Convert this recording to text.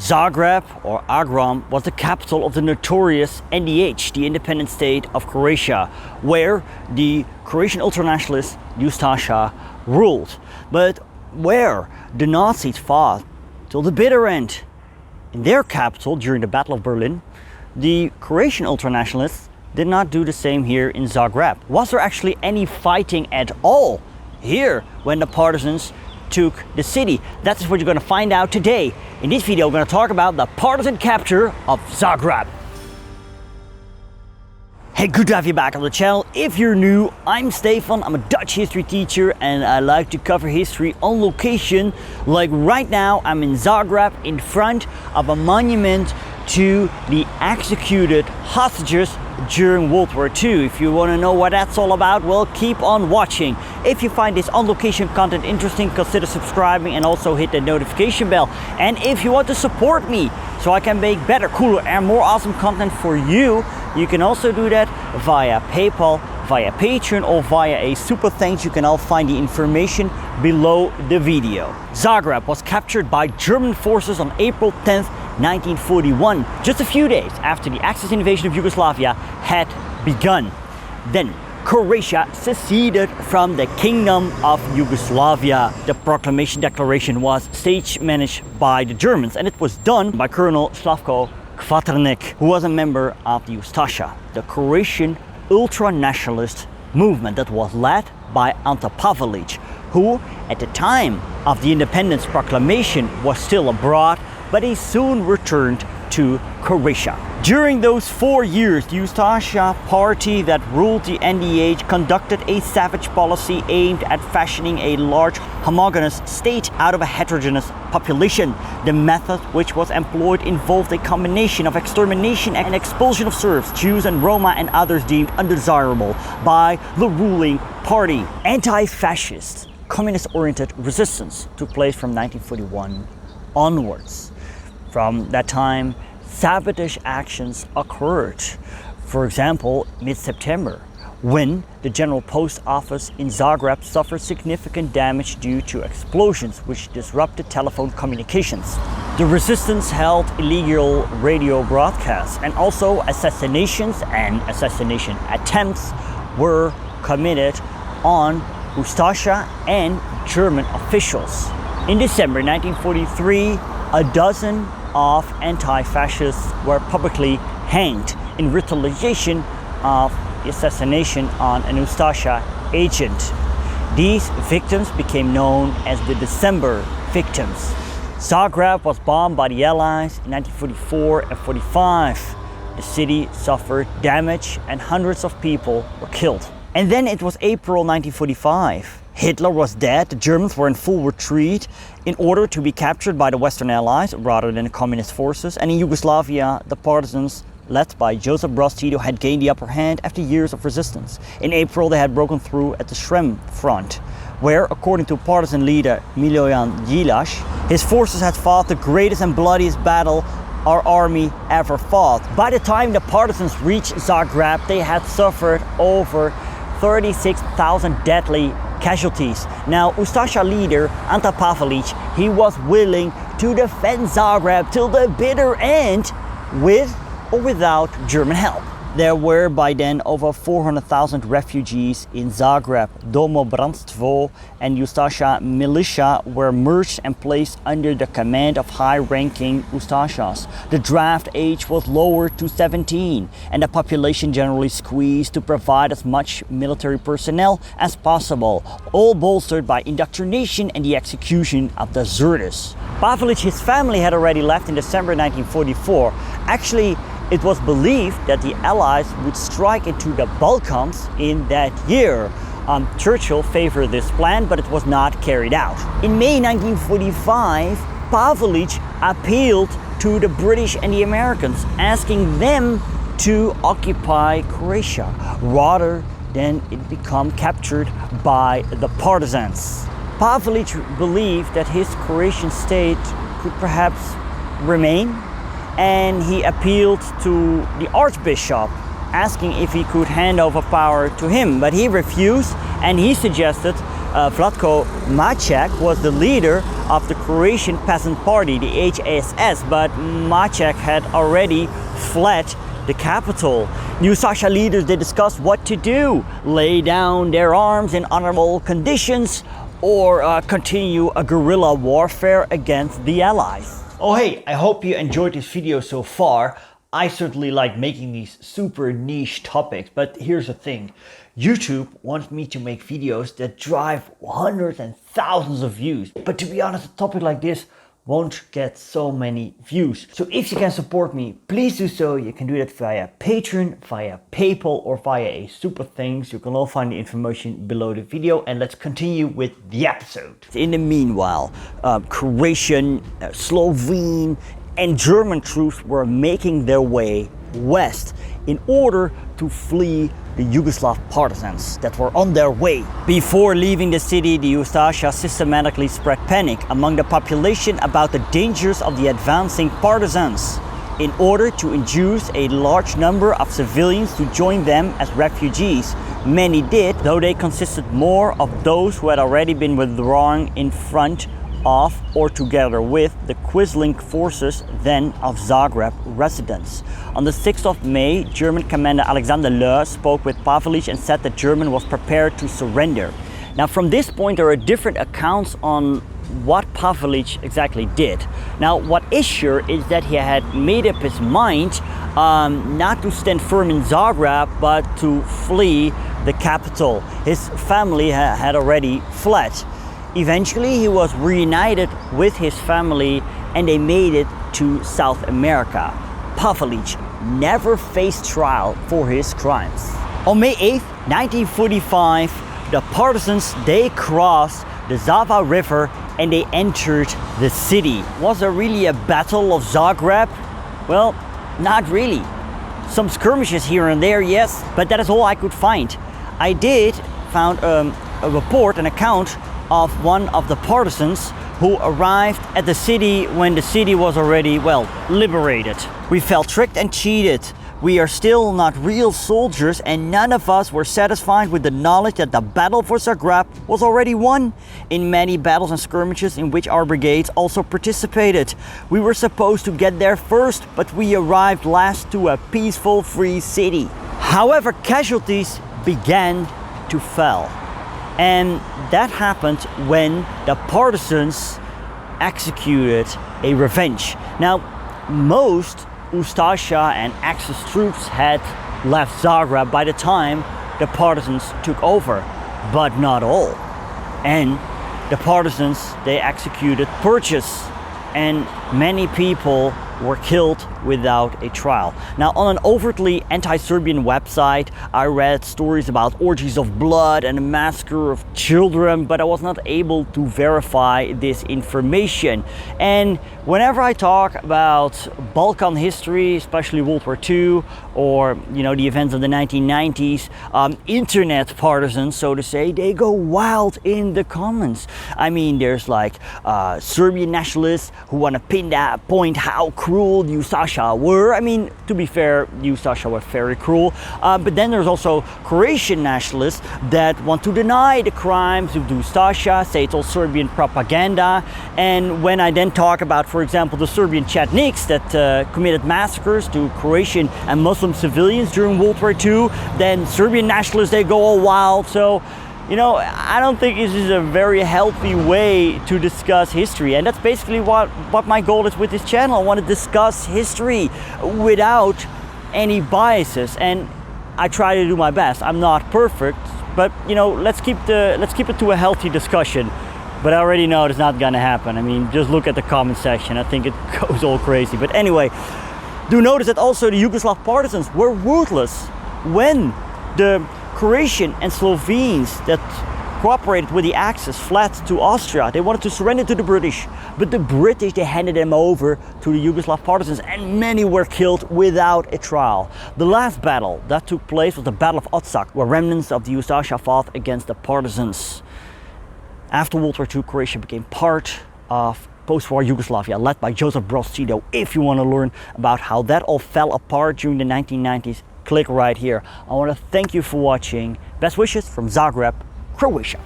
Zagreb, or Agram, was the capital of the notorious NDH, the independent state of Croatia, where the Croatian ultranationalist Ustasha ruled, but where the Nazis fought till the bitter end. In their capital during the Battle of Berlin, the Croatian ultranationalists did not do the same here in Zagreb. Was there actually any fighting at all here when the Partisans took the city? That's what you're going to find out today. In this video, we're going to talk about the partisan capture of Zagreb. Hey, good to have you back on the channel. If you're new, I'm Stefan. I'm a Dutch history teacher and I like to cover history on location. Like right now, I'm in Zagreb in front of a monument to the executed hostages during World War II. If you want to know what that's all about, well, keep on watching. If you find this on location content interesting, consider subscribing and also hit the notification bell. And if you want to support me so I can make better, cooler and more awesome content for you, you can also do that via PayPal, via Patreon or via a super thanks. You can all find the information below the video. Zagreb was captured by German forces on April 10th, 1941, just a few days after the Axis invasion of Yugoslavia had begun. Then Croatia seceded from the Kingdom of Yugoslavia. The proclamation declaration was stage managed by the Germans, and it was done by Colonel Slavko Kvaternik, who was a member of the Ustasha, the Croatian ultra-nationalist movement that was led by Ante Pavelic, who at the time of the independence proclamation was still abroad, but he soon returned to Croatia. During those 4 years, the Ustasha party that ruled the NDH conducted a savage policy aimed at fashioning a large homogeneous state out of a heterogeneous population. The method which was employed involved a combination of extermination and expulsion of Serbs, Jews and Roma and others deemed undesirable by the ruling party. Anti-fascist, communist-oriented resistance took place from 1941 onwards. From that time, sabotage actions occurred. For example, mid-September, when the General Post Office in Zagreb suffered significant damage due to explosions which disrupted telephone communications. The resistance held illegal radio broadcasts, and also assassinations and assassination attempts were committed on Ustasha and German officials. In December 1943, a dozen of anti-fascists were publicly hanged in retaliation of the assassination on an Ustasha agent. These victims became known as the December victims. Zagreb was bombed by the Allies in 1944 and 45. The city suffered damage and hundreds of people were killed. And then it was April 1945. Hitler was dead, the Germans were in full retreat in order to be captured by the Western Allies rather than the communist forces, and in Yugoslavia the Partisans led by Josip Broz Tito had gained the upper hand after years of resistance. In April they had broken through at the Srem front, where, according to Partisan leader Milovan Djilac, his forces had fought the greatest and bloodiest battle our army ever fought. By the time the Partisans reached Zagreb, they had suffered over 36,000 deadly casualties. Now, Ustasha leader Ante Pavelic, he was willing to defend Zagreb till the bitter end with or without German help. There were by then over 400,000 refugees in Zagreb. Domobranstvo and Ustasha militia were merged and placed under the command of high-ranking Ustashas. The draft age was lowered to 17 and the population generally squeezed to provide as much military personnel as possible, all bolstered by indoctrination and the execution of deserters. Pavelic, his family had already left in December 1944. Actually, it was believed that the Allies would strike into the Balkans in that year. Churchill favored this plan, but it was not carried out. In May 1945, Pavelic appealed to the British and the Americans, asking them to occupy Croatia rather than it become captured by the Partisans. Pavelic believed that his Croatian state could perhaps remain, and he appealed to the Archbishop, asking if he could hand over power to him, but he refused, and he suggested Vlatko Maček was the leader of the Croatian Peasant Party, the HSS, but Maček had already fled the capital. Ustasha leaders, they discussed what to do: lay down their arms in honorable conditions or continue a guerrilla warfare against the Allies. Oh hey, I hope you enjoyed this video so far. I certainly like making these super niche topics, but here's the thing. YouTube wants me to make videos that drive hundreds and thousands of views. But to be honest, a topic like this won't get so many views. So if you can support me, please do so. You can do that via Patreon, via PayPal, or via a super thanks. You can all find the information below the video, and let's continue with the episode. In the meanwhile, Croatian, Slovene, and German troops were making their way west in order to flee the Yugoslav partisans that were on their way. Before leaving the city, the Ustasha systematically spread panic among the population about the dangers of the advancing partisans in order to induce a large number of civilians to join them as refugees. Many did, though they consisted more of those who had already been withdrawn in front of or together with the Quisling forces then of Zagreb residents. On the 6th of May, German commander Alexander Löhr spoke with Pavelic and said that Germany was prepared to surrender. Now from this point there are different accounts on what Pavelic exactly did. Now what is sure is that he had made up his mind not to stand firm in Zagreb but to flee the capital. His family had already fled. Eventually he was reunited with his family and they made it to South America. Pavelic never faced trial for his crimes. On May 8th, 1945, the partisans, they crossed the Sava River and they entered the city. Was there really a battle of Zagreb? Well, not really. Some skirmishes here and there, yes, but that is all I could find. I did found a report, an account of one of the partisans who arrived at the city when the city was already, well, liberated. We felt tricked and cheated. We are still not real soldiers and none of us were satisfied with the knowledge that the battle for Zagreb was already won. In many battles and skirmishes in which our brigades also participated. We were supposed to get there first, but we arrived last to a peaceful, free city. However, casualties began to fall. And that happened when the partisans executed a revenge. Now, most Ustasha and Axis troops had left Zagreb by the time the partisans took over, but not all. And the partisans, they executed purges, and many people were killed without a trial. Now, on an overtly anti-Serbian website, I read stories about orgies of blood and a massacre of children, but I was not able to verify this information. And whenever I talk about Balkan history, especially World War II, or the events of the 1990s, internet partisans, so to say, they go wild in the comments. I mean, there's like Serbian nationalists who want to point how cruel the Ustasha were. I mean, to be fair, the Ustasha were very cruel. But then there's also Croatian nationalists that want to deny the crimes of the Ustasha, say it's all Serbian propaganda. And when I then talk about, for example, the Serbian Chetniks that committed massacres to Croatian and Muslim civilians during World War II, then Serbian nationalists, they go all wild. So, I don't think this is a very healthy way to discuss history. And that's basically what my goal is with this channel. I want to discuss history without any biases. And I try to do my best. I'm not perfect, but let's keep it to a healthy discussion. But I already know it's not gonna happen. I mean, just look at the comment section. I think it goes all crazy. But anyway, do notice that also the Yugoslav partisans were ruthless when the Croatian and Slovenes that cooperated with the Axis fled to Austria. They wanted to surrender to the British, but the British, they handed them over to the Yugoslav partisans and many were killed without a trial. The last battle that took place was the Battle of Otsak, where remnants of the Ustasha fought against the partisans. After World War II, Croatia became part of post-war Yugoslavia, led by Josip Broz Tito. If you want to learn about how that all fell apart during the 1990s, click right here. I want to thank you for watching. Best wishes from Zagreb, Croatia.